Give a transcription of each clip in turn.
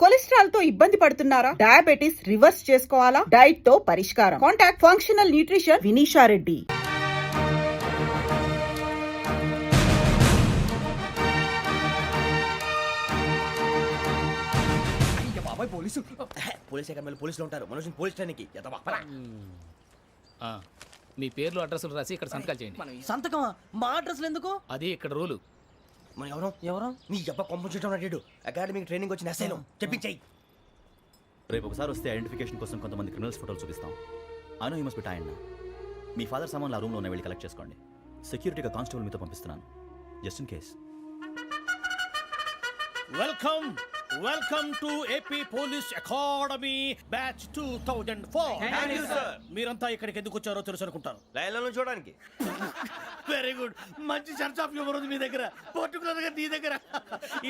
Cholesterol తో ఇబ్బంది పడుతున్నారా? డయాబెటిస్ రివర్స్ చేసుకోవాలా? డైట్ తో పరిష్కారం. Contact functional nutrition Vineesha Reddy. పోలీసులు ఉంటారు. మనుషులు పోలీస్ ట్రైనింగ్కి మీ పేర్లు అడ్రస్లు రాసి ఇక్కడ సంతకాలు చేయండి. సంతకమా? మా అడ్రస్లు ఎందుకు? అది ఇక్కడ రూలు. మన ఎవరు నీ అబ్బా పంపించడం అడిగాడు. అకాడమిక్ ట్రైనింగ్ వచ్చిన అసైలం చెప్పించాయి. రేపు ఒకసారి వస్తే ఐడెంటిఫికేషన్ కోసం కొంతమంది క్రిమినల్స్ ఫోటోలు చూపిస్తాం. అను యూ మస్ట్ బి టైండ్. మీ ఫాదర్ సామాన్లు ఆ రూమ్లో ఉన్న వెళ్ళి కలెక్ట్ చేసుకోండి. సెక్యూరిటీగా కానిస్టేబుల్ మీతో పంపిస్తున్నాను, just in case. Welcome to AP police academy batch 2004. మీరంతా ఇక్కడికి ఎందుకు వచ్చారో తెలుసు అనుకుంటాను. లైన్లను చూడడానికి. Very good. మంచి చర్చ్ ఆఫ్ హ్యూమర్ ఉంది మీ దగ్గర, పర్టికులర్ గా నీ దగ్గర.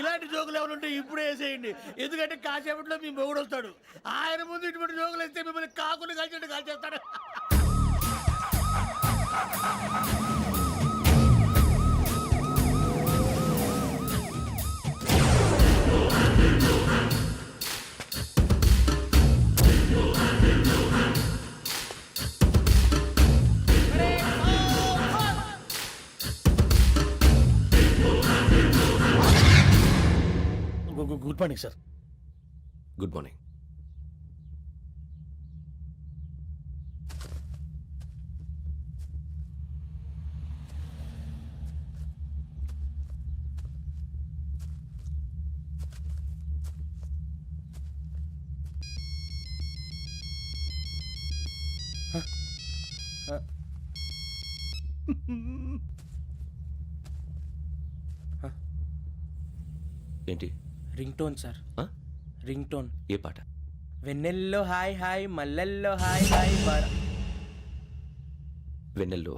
ఇలాంటి జోకులు ఎవరు ఉంటే ఇప్పుడే వేసేయండి, ఎందుకంటే కాసేపట్లో మీ మొగుడు వస్తాడు. ఆయన ముందు ఇటువంటి జోకులు వేస్తే మిమ్మల్ని కాకులు కాల్చేట్టు కాల్చేస్తాడు. Good morning sir. Good morning. ఏంటి? Ring tone sir. Ring tone. ఏ పాట? వెన్నెల్లో హాయ్ హాయ్, మల్లెల్లో హాయ్ హాయ్. వెన్నెల్లో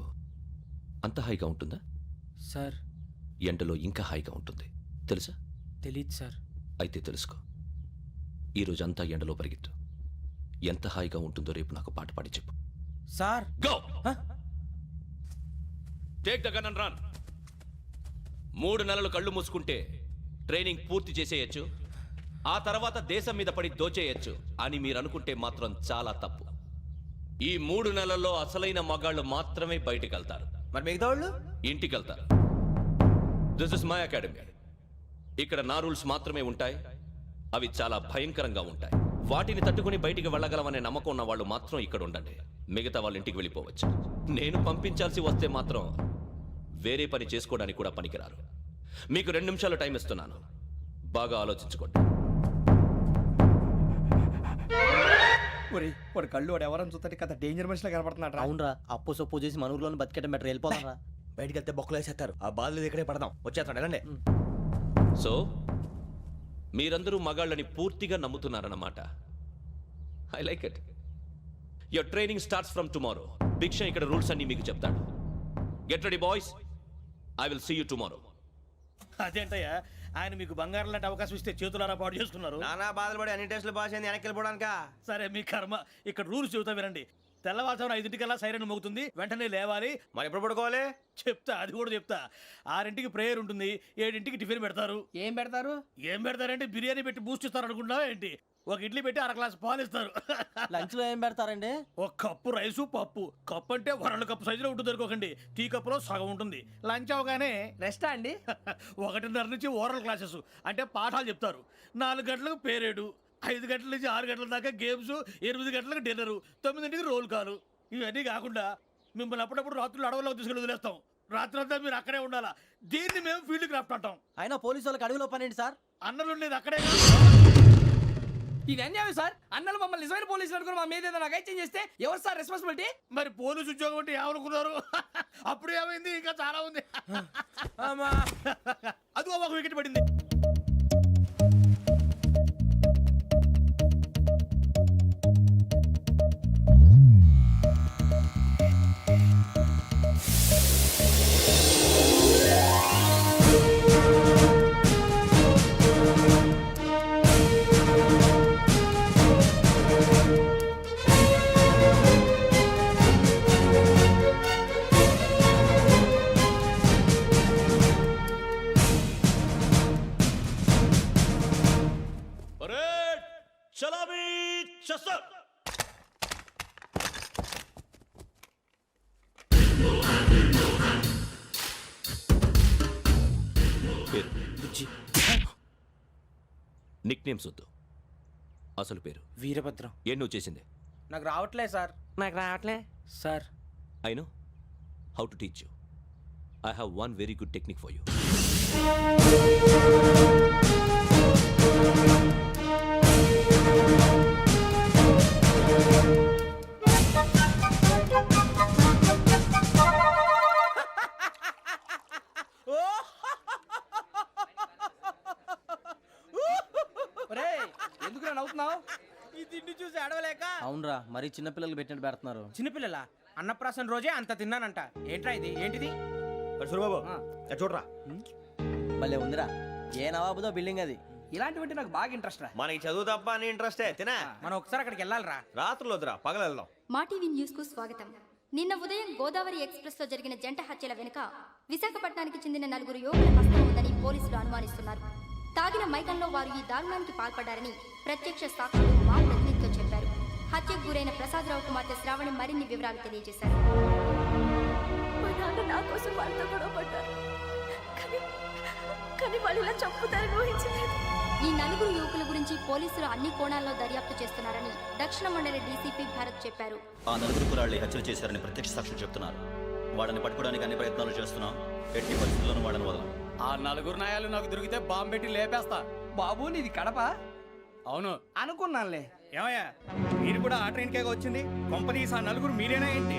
అంత హాయిగా ఉంటుందా సార్? ఎండలో ఇంకా హాయిగా ఉంటుంది తెలుసా? తెలీదు సార్. అయితే తెలుసుకో. ఈరోజు అంతా ఎండలో పరిగెత్తు. ఎంత హాయిగా ఉంటుందో రేపు నాకు పాట పాడి చెప్పు. Sir go. Take the gun and run. 3 నెలలు కళ్ళు మూసుకుంటే ట్రైనింగ్ పూర్తి చేసేయచ్చు, ఆ తర్వాత దేశం మీద పడి దోచేయచ్చు అని మీరు అనుకుంటే మాత్రం చాలా తప్పు. ఈ 3 నెలల్లో అసలైన మగాళ్ళు మాత్రమే బయటికి వెళ్తారు. మరి మిగతా వాళ్ళు ఇంటికి వెళ్తారు. This is my academy. ఇక్కడ నా రూల్స్ మాత్రమే ఉంటాయి. అవి చాలా భయంకరంగా ఉంటాయి. వాటిని తట్టుకుని బయటికి వెళ్ళగలమనే నమ్మకం ఉన్న వాళ్ళు మాత్రం ఇక్కడ ఉండండి. మిగతా వాళ్ళు ఇంటికి వెళ్ళిపోవచ్చు. నేను పంపించాల్సి వస్తే మాత్రం వేరే పని చేసుకోవడానికి కూడా పనికిరారు. మీకు 2 నిమిషాలు టైం ఇస్తున్నాను, బాగా ఆలోచించుకోండి. వాడు కళ్ళు వాడు ఎవరైనా చూస్తే కదా డేంజర్ మనిషిలో కనపడుతున్నాడు. అవునరా, అప్పు సొప్పు చేసి మన ఊర్లో బతికేయడం బెటర్. వెళ్ళిపోతారా? బయటికి వెళ్తే బొక్కలు వేసేస్తారు. ఆ బాధలు ఇక్కడే పడదాం. వచ్చేస్తాడు వెళ్ళండి. సో మీరందరూ మగాళ్ళని పూర్తిగా నమ్ముతున్నారన్నమాట. I like it. Your training starts from tomorrow. Bhiksha ఇక్కడ రూల్స్ అన్ని మీకు చెప్తాడు. Get ready boys, I will see you tomorrow. అదేంటయ్యా, ఆయన మీకు బంగారం లాంటి అవకాశం ఇస్తే చేతులారా పాటు చేసుకున్నారు. నానా బాధలు పడి అన్ని టెస్టులు పాస్ అయింది, వెనక్కి వెళ్ళిపోవడానికా? సరే మీ కర్మ. ఇక్కడ రూల్స్ చెబుతా వినండి. తెల్లవారుజామున 5 సైరన్ మోగుతుంది, వెంటనే లేవాలి. మరి ఎప్పుడు పడుకోవాలి? చెప్తా, అది కూడా చెప్తా. 6 ప్రేయర్ ఉంటుంది, 7 టిఫిన్ పెడతారు. ఏం పెడతారు? ఏం పెడతారంటే బిర్యానీ పెట్టి బూస్ట్ ఇస్తారు అనుకుంటున్నావా ఏంటి? ఒక ఇడ్లీ పెట్టి 1 గ్లాస్ పాలు ఇస్తారు. లంచ్ లో ఏం పెడతారండి? ఒక కప్పు రైసు పప్పు. కప్పు అంటే 1/2 కప్పు సైజులో ఉంటుంది అనుకోకండి. టీ కప్పులో సగం ఉంటుంది. లంచ్ అవగానే రెస్టా అండి? 1:30 నుంచి ఓరల్ క్లాసెస్ అంటే పాఠాలు చెప్తారు. 4 గంటలకు పేరేడు, 5 గంటల నుంచి 6 గంటల దాకా గేమ్స్, 8 గంటలకు డిన్నరు, 9 రోల్ కాలు. ఇవన్నీ కాకుండా మిమ్మల్ని అప్పుడప్పుడు రాత్రులు అడవుల్లో తీసుకెళ్ళి వదిలేస్తాం. రాత్రంతా మీరు అక్కడే ఉండాలా. దీన్ని మేము ఫీల్డ్ క్రాఫ్ట్ అంటాం. అయినా పోలీసు వాళ్ళకి అడవిలో పని ఏంటి సార్? అన్నలు ఉండేది అక్కడే. ఇది అన్యాయం సార్. అన్నలు మమ్మల్ని నిజమైన పోలీసులు అనుకుని మా మీద ఏదైనా అగైత్యం చేస్తే ఎవరు సార్ రెస్పాన్సిబిలిటీ? మరి పోలీసు ఉద్యోగం అంటే ఏమనుకున్నారు? అప్పుడు ఏమైంది? ఇంకా చాలా ఉంది. అదిగో ఒక వికెట్ పడింది. చలామీ చస్టర్. పేరు నిక్ నేమ్స్ వద్దు, అసలు పేరు. వీరభద్రం. ఏం నువ్వు చేసింది? నాకు రావట్లే సార్. నాకు రావట్లే sir. I know how to teach you. I have one very good technique for you. ఎందుకు నవ్వుతున్నావు? ఈ తిండి చూసి అడవలేక. అవునరా, మరి చిన్నపిల్లలు పెట్టినట్టు పెడుతున్నారు. చిన్నపిల్లల అన్నప్రాసన రోజే అంత తిన్నానంట. ఏంట్రా ఇది? ఏంటిది? సురబాబు చూడరా, భలే ఉందిరా. ఏ నవాబుదో బిల్డింగ్ అది. ఇలాంటివంటే నాకు బాగా ఇంట్రెస్ట్ రా. మనకి చదువు తప్ప అని ఇంట్రెస్టే తినా. మనం ఒకసారి అక్కడికి వెళ్ళాలిరా. రాత్రులు వద్దురా, పగలు వెళ్దాం. మా టీవీ న్యూస్ కు స్వాగతం. నిన్న ఉదయం గోదావరి ఎక్స్ప్రెస్ లో జరిగిన జంట హత్యల వెనుక విశాఖపట్నానికి చెందిన 4 యువకుల హస్తం ఉందని పోలీసులు అనుమానిస్తున్నారు. తాగిన మైకంలో వారు ఈ దారుణానికి పాల్పడ్డారని ప్రత్యక్ష సాక్షులు మా ప్రతినిధితో చెప్పారు. హత్యకు గురైన ప్రసాదరావు కుమార్తె శ్రావణి మరిన్ని వివరాలు తెలియజేశారు. మా నాన్న నా కోసం వాళ్ళతో గొడవ పడ్డారు, కానీ వాళ్ళు ఇలా చంపుతారని ఊహించలేదు. ఈ 4 యువకుల గురించి పోలీసులు అన్ని కోణాల్లో దర్యాప్తు చేస్తున్నారని దక్షిణ మండలి డీసీపీ భరత్ చెప్పారు. ఆ 4 కురాళ్ళు హత్యలు చేశారని ప్రత్యక్ష సాక్షులు చెప్తున్నారు. వాళ్ళని పట్టుకోవడానికి అన్ని ప్రయత్నాలు చేస్తున్నాం. ఎట్టి పరిస్థితుల్లోనూ వాళ్ళని వదలం. ఆ 4 నాయాలు నాకు దొరికితే బాంబు పెట్టి లేపేస్తా. బాబు నీది కడప? అవును. అనుకున్నానులే. ఏమయ్యా, మీరు కూడా ఆ ట్రైన్ కేగా వచ్చింది? కొంపదీసి ఆ 4 మీరేనా ఏంటి?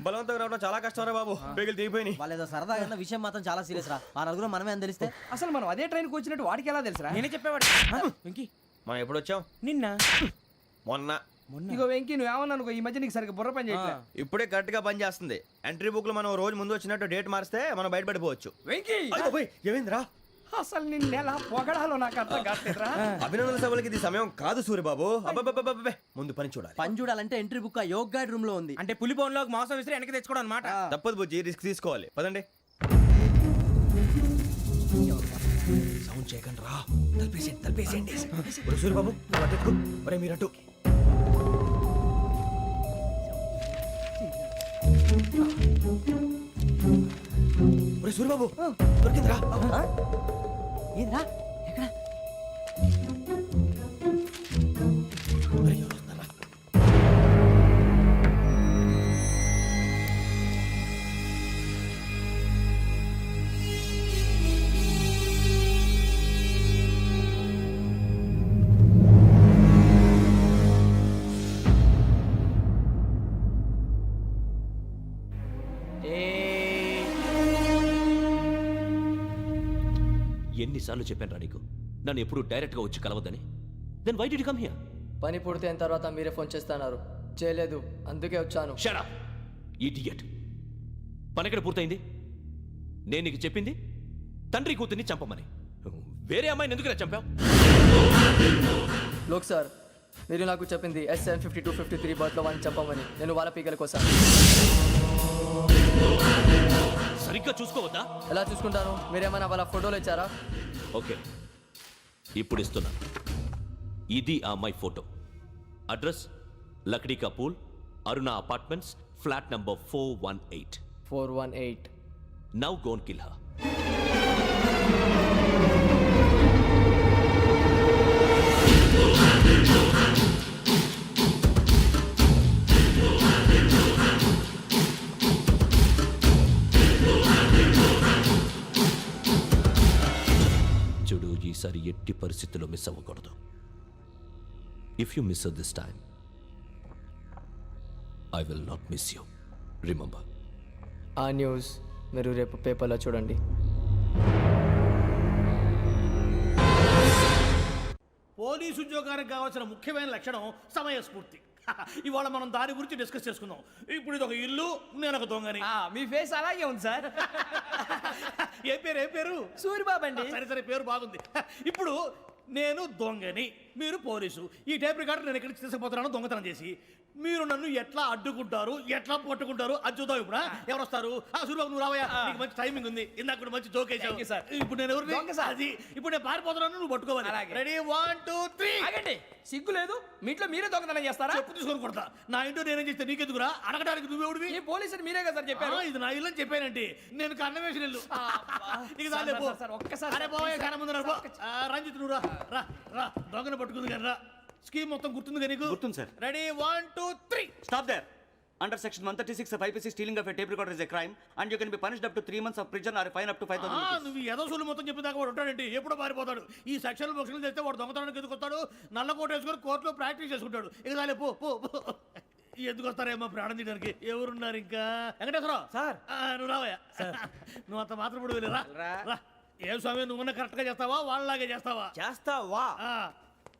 బలవంతంగా రావడం చాలా కష్టం రా బాబు, పేగులు దిగిపోయినాయి. వాళ్ళు ఏదో సరదాగా విషయం మాత్రం చాలా సీరియస్ రా. ఆ నలుగురు మనమే అని తెలిస్తే అసలు మనం అదే ట్రైన్కి వచ్చినట్టు వాడికి ఎలా తెలుసురా? నేనే చెప్పేవాడు. వెంకీ, మనం ఎప్పుడు వచ్చాం? నిన్న మొన్న. ఇగో వెంకీ, నువ్వేమన్నా అనుకో, ఈ మధ్య నీకు సరిగ్గా బుర్ర పని చేయట్లే. ఇప్పుడే కరెక్ట్ గా పని చేస్తుంది. ఎంట్రీ బుక్ లో మనం రోజు ముందు వచ్చినట్టు డేట్ మారిస్తే మనం బయటపడిపోవచ్చు. వెంకీ, ఏమైందిరా? అసలు నిన్న ఎలా పొగడాలో నాకు అర్థం కావట్లేదురా. అభినందన సభలకి ఇది సమయం కాదు సూర్యబాబు. అబ్బబ్బబ్బబ్బబ్బే, ముందు పని చూడాలి. పని చూడాలంటే ఎంట్రీ బుక్ యోగ్ గైడ్ రూమ్ లో ఉంది. అంటే పులి బోన్ లో మాంసం విసిరి వెనక్కి తెచ్చుకోవడం అనమాట. తప్పదు బుజ్జి, రిస్క్ తీసుకోవాలి. పదండి. సౌండ్ చేయకండి రా. తలపేసేయండి. సూర్యబాబు మీరట్టు. సూర్యబాబు దొరికిందిరా. ఏంద్రా? ఎక్కడ? ఎన్నిసార్లు చెప్పాను రా నీకు, నన్ను ఎప్పుడు డైరెక్ట్ గా వచ్చి కలవద్దని? Then why did you come here? పని పూర్తయిన తర్వాత మీరే ఫోన్ చేస్తున్నారు. చేయలేదు, అందుకే వచ్చాను. Shut up idiot. పని ఎక్కడ పూర్తయింది? నేను నీకు చెప్పింది తండ్రి కూతుర్ని చంపమని. వేరే అమ్మాయిని ఎందుకు చంపావు? లోక్ సార్, మీరు నాకు చెప్పింది SN 5253 బర్త్లో వాళ్ళని చంపమని. నేను వాళ్ళ పీకల కోసం. సరిగ్గా చూసుకోవద్దా? ఎలా చూసుకుంటాను? మీరేమైనా వాళ్ళ ఫోటోలు ఇచ్చారా? ఓకే, ఇప్పుడు ఇస్తున్నా. ఇది ఆ అమ్మాయి ఫోటో. అడ్రస్ లక్డీ కా pool, Aruna apartments, flat number 418. 418. Now go and kill her. చూడు, ఈసారి ఎట్టి పరిస్థితుల్లో మిస్ అవ్వకూడదు. If you miss this time, I will not miss you. Remember. ఆ న్యూస్ మీరు రేపు పేపర్లో చూడండి. పోలీసు ఉద్యోగానికి కావాల్సిన ముఖ్యమైన లక్షణం సమయస్ఫూర్తి. ఇవాళ మనం దాని గురించి డిస్కస్ చేసుకుందాం. ఇప్పుడు ఇది ఒక ఇల్లు, నేను ఒక దొంగని. మీ ఫేస్ అలాగే ఉంది సార్. ఏ పేరు? సూరిబాబు అండి. సరే పేరు బాగుంది. ఇప్పుడు నేను దొంగని, మీరు పోలీసు. ఈ టైప్ రికార్డు నేను ఎక్కడికి తీసుకుపోతున్నాను దొంగతనం చేసి. మీరు నన్ను ఎట్లా అడ్డుకుంటారు, ఎట్లా పట్టుకుంటారు అది చూద్దాం. ఇప్పుడు ఎవరు వస్తారు? సూర్యబాబు నువ్వు రావయ్యా, నీకు మంచి టైమింగ్ ఉంది. ఇందాక కూడా మంచి జోక్ వేసావు. ఇప్పుడు నేను ఎవరు? అది ఇప్పుడు నేను పారిపోతున్నాను, నువ్వు పట్టుకోవాలి. రెడీ 1 2 3. ఆగండి, సిగ్గు లేదు? మీ ఇంట్లో మీరే దొంగతనం చేస్తారా? చెప్పు తీసుకొని కొడతా. నా ఇంట్లో నేనేం చేస్తే నీకెందుకురా? అడగడానికి నువ్వెవడివి? ఈ పోలీసులు మీరే కదా సార్ చెప్పారు. ఇది నా ఇల్లు అని చెప్పానంటే నేను కన్నవేసిన ఇల్లు. నీకు చాలే పో. ఒక్కసారి అరే బావయ్య కన్న ముందు రా. రంజిత్ నువ్వు రా రా రా. దొంగను పట్టుకుంది కానీ రా. స్కీమ్ మొత్తం గుర్తుంది కదా నీకు? గుర్తుంది sir. Ready 1 2 3. Stop there. Under section 136 of IPC, stealing of a tape recorder is a crime, and you can be punished up to 3 months of prison or a fine up to 5,000 rupees. నువ్వు ఏదో సొల్లు మొత్తం చెప్పిన దాకా వాడు ఉంటాడండి. ఎప్పుడో పారిపోతాడు. ఈ సెక్షన్ బొక్షన్లు చేస్తే వాడు దొంగతనానికి ఎందుకు వస్తాడు? నల్ల కోట వేసుకొని కోర్టులో ప్రాక్టీస్ చేసుకుంటాడు. ఇక చాలే పో పో పో. ఎందుకు వస్తారేమో ప్రాణం తీయడానికి. ఎవరున్నారు ఇంకా? వెంకటేశ్వరరావు సార్, నువ్వు రావయ్యా. నువ్వు అంత మాత్రం ఇప్పుడు వెళ్ళి రా రా. ఏం స్వామి, నువ్వు కరెక్ట్ గా చేస్తావా వాళ్ళలాగే చేస్తావా? చేస్తావా?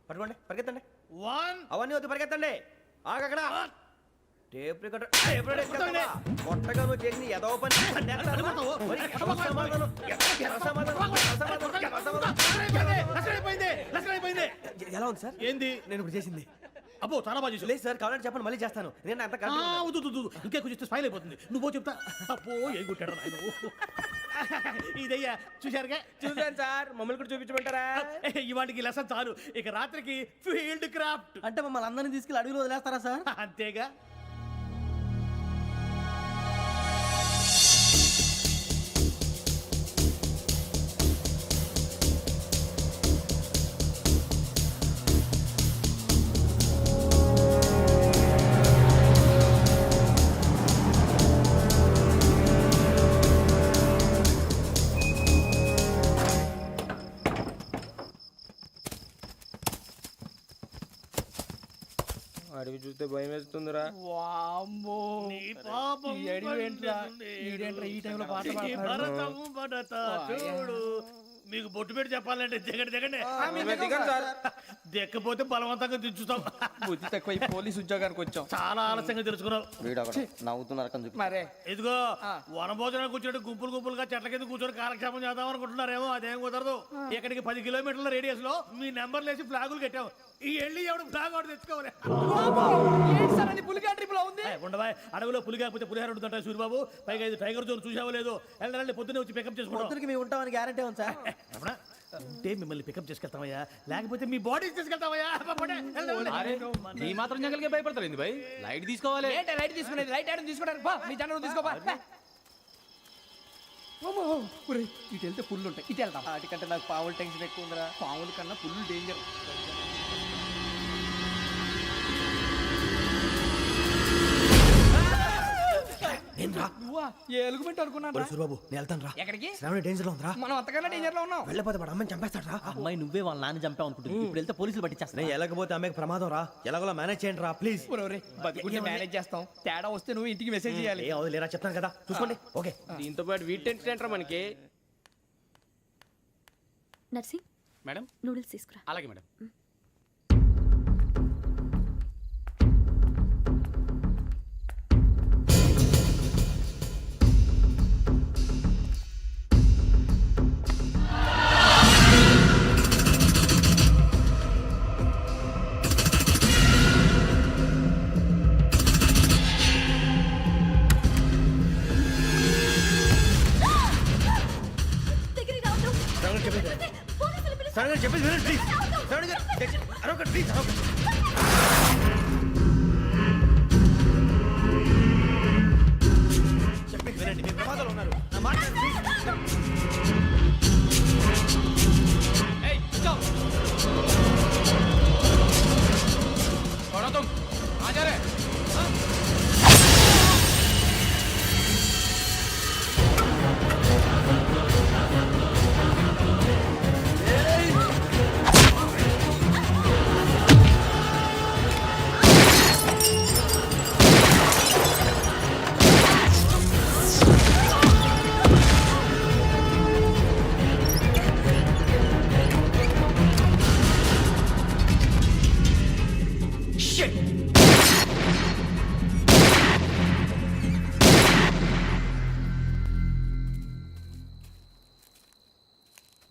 పట్టుకోండి, పరిగెత్తండి. 1 అవన్నీ వద్దు, పరిగెత్తండి. ఆగక్కడ టేప్ రికార్డర్ కొట్టగా నువ్వు చేసిన ఏదో పని. ఎలా ఉంది సార్? ఏంది? నేను ఇప్పుడు చేసింది. అబ్బో చాలా బాగా చేసావు. లేదు సార్, కావాలంటే చెప్పండి, మళ్ళీ చేస్తాను. నేను అంత ఇంకే కొంచెం స్మైల్ అయిపోతుంది. నువ్వు చెప్తా. అబ్బో ఏ కొట్టాడు ఆయన. ఇదయ్యా చూశారుగా? చూసాను సార్, మమ్మల్ని కూడా చూపించమంటారా? ఇవాటికి లెసన్ చాలు. ఇక రాత్రికి ఫీల్డ్ క్రాఫ్ట్. అంటే మమ్మల్ని అందరినీ తీసుకెళ్ళి అడుగులు వదిలేస్తారా సార్? అంతేగా. అడిగి చూస్తే భయం వేస్తుందిరా. నీ పాపం ఏంట్రా ఈ టైంలో పాట ఈ భరతము భరత చూడు. మీకు బొట్టు పెట్టి చెప్పాలంటే దిగండి దిగండి. దిక్కపోతే బలవంతంగా దించుతాం. బుద్ధి తక్కువ, ఈ పోలీస్ ఉద్యోగానికి వచ్చాం. చాలా ఆలస్యంగా తెలుసుకున్నావు. నవ్వుతున్నారు. మరే ఇదిగో వనభోజనానికి కూర్చొని గుంపులు గుంపులుగా చెట్ల కింద కూర్చొని కాలక్షేపం చేద్దాం అనుకుంటున్నారేమో. అదేం కుదరదు. ఇక్కడికి 10 కిలోమీటర్ల రేడియస్ లో మీ నెంబర్లు వేసి ఫ్లాగులు కట్టాము. ఈ వెళ్ళి ఎవడు ఫ్లాగ్ ఒకటి తెచ్చుకోవాలి. ఉండవా? అడవిలో పులి కాకపోతే పులిహార ఉంటుందంట సూర్యబాబు. పైగా ఇది టైగర్ జోన్ చూసావో లేదో. వెళ్ళండి, పొద్దున్నే వచ్చి పికప్ చేసుకుంటాం. మేము ఉంటామని గ్యారంటీ ఉంది సార్. అంటే మిమ్మల్ని పికప్ చేసుకెళ్తామయ్యా, లేకపోతే మీ బాడీ తీసుకెళ్తామయ్యా. ఈ మాత్రం జంగల్కే భయపడతారు భయ్. లైట్ తీసుకోవాలి. లైట్ తీసుకునేది లైట్ ఐటమ్ తీసుకుంటారు. మీ జనం తీసుకోపా. ఇటు వెళ్తే పుల్లు ఉంటాయి, ఇటు వెళ్తాం. వాటికంటే నాకు పావులు టెన్షన్ ఎక్కువ ఉందిరా. పాముల కన్నా పుల్లు డేంజర్. నువ్వా? ఏ ఎలుగుబెట్టి అనుకున్నాను. సూర్యబాబు నేను వెళ్తాను రా. ఎక్కడికి? శ్రావణి డేంజర్ లో ఉందిరా. మనం అంతకన్నా డేంజర్ లో ఉన్నాం. వెళ్ళపోతే వాడు అమ్మని చంపేస్తాడు రా. అమ్మాయి నువ్వే వాళ్ళ నాన్న చంపావు అనుకుంటుంది. ఇప్పుడు వెళ్తే పోలీసులు పట్టించేస్తా. ఎలాగపోతే అమ్మాయికి ప్రమాదం రా. ఎలాగోలా మేనేజ్ చేయండి రా ప్లీజ్. బతికుంటే మేనేజ్ చేస్తాం. తేడా వస్తే నువ్వు ఇంటికి మెసేజ్ చేయాలి. ఏ అవును లేరా, చెప్తాను కదా, చూసుకోండి. ఓకే. దీంతో పాటు వీటి టెన్షన్ ఏంట్రా మనకి. నర్సింగ్ మేడం నూడిల్స్ తీసుకురా. అలాగే మేడం. దగ్గరికి రావద్దు. పోలీసులు పిలుస్తారు. సరే చెప్పేసి వినండి ప్లీజ్. సరే అరొకటి ప్లీజ్. చెప్పేసి వినండి, మీ ప్రమాదాలు ఉన్నారు. నా మాట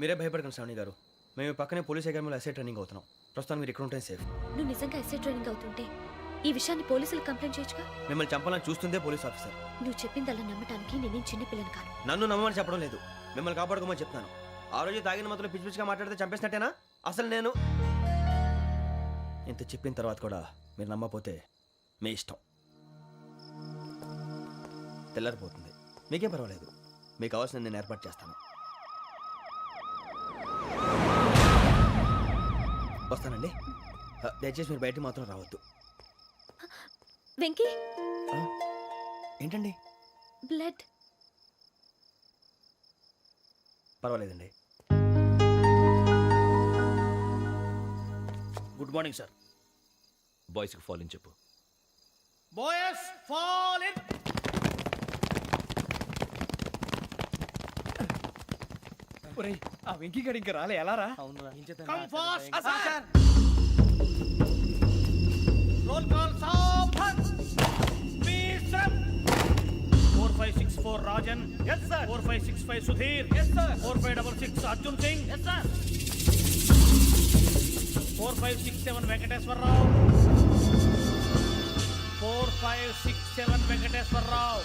మీరే భయపడకండి శ్రావణి గారు. మేము పక్కనే పోలీస్ అకాడమీలో ఎస్ఐ ట్రైనింగ్ అవుతున్నాం. ప్రస్తుతం మీరు ఇక్కడ ఉంటే సేఫ్. నువ్వు నిజంగా ఎస్ఐ ట్రైనింగ్ అవుతుంటే ఈ విషయాన్ని పోలీసులకు కంప్లైంట్ చేయొచ్చుగా. మిమ్మల్ని చంపాలని చూస్తుందే పోలీస్ ఆఫీసర్. నువ్వు చెప్పిందల్లా నమ్మటానికి నేనేం చిన్నపిల్లని కాను. నన్ను నమ్మమని చెప్పడం లేదు, మిమ్మల్ని కాపాడుకోమని చెప్తాను. ఆ రోజు తాగిన మాత్రం పిచ్చి పిచ్చిగా మాట్లాడితే చంపేసినట్టేనా? అసలు నేను ఇంత చెప్పిన తర్వాత కూడా మీరు నమ్మకపోతే మీ ఇష్టం. తెల్లారిపోతుంది, మీకేం పర్వాలేదు. మీకు కావాల్సిన నేను ఏర్పాటు చేస్తాను. వస్తానండి. దయచేసి మీరు బయటికి మాత్రం రావద్దు. వెంకీ, ఏంటండి? బ్లడ్. పర్వాలేదండి. Good morning sir. బాయ్స్కి ఫాల్ ఇన్ చెప్పు. Boys fall in. ఒరేయ్, ఆ వెంకీ గడి ఇంకా రాలే, ఎలా రా? Come fast sir. Roll call సావధాన్. Speed up. 4564 Rajan. yes sir. 4565 Sudheer. yes sir. 4566 Arjun Singh. yes sir. 4567 Venkateswararao. 4567 Venkateswararao.